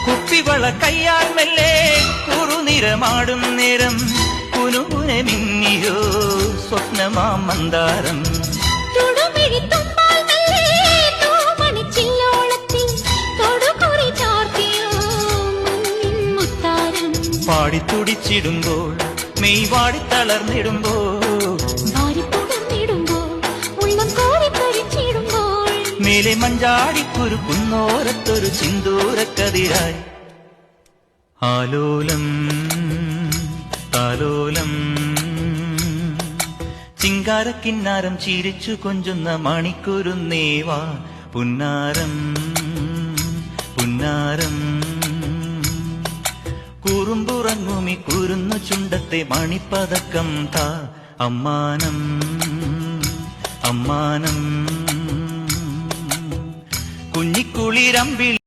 കുപ്പിവള കയ്യാൽ മെല്ലെ കുറുനിറമാടും നേരം കുനുകുനെ മിന്നിയോ സ്വപ്നമാം മന്ദാരം. പാടിത്തുടിച്ചിടുമ്പോൾ മെയ് വാടി തളർന്നിടുമ്പോൾ മേലെ മഞ്ചാടിക്കുരുക്കുന്നോരത്തൊരു സിന്ദൂരക്കതിരായി ആലോലം താലോലം ചിങ്കാരക്കിന്നാരം ചിരിച്ചു കൊഞ്ചുന്ന മണിക്കുരുന്നേവാ പുന്നാരം പുന്നാരം. കുറുമ്പുറങ്ങുമി കുരുന്നു ചുണ്ടത്തെ മണിപ്പതക്കം താ അമ്മാനം അമ്മാനം. കുഞ്ഞിക്കുളിരമ്പിൽ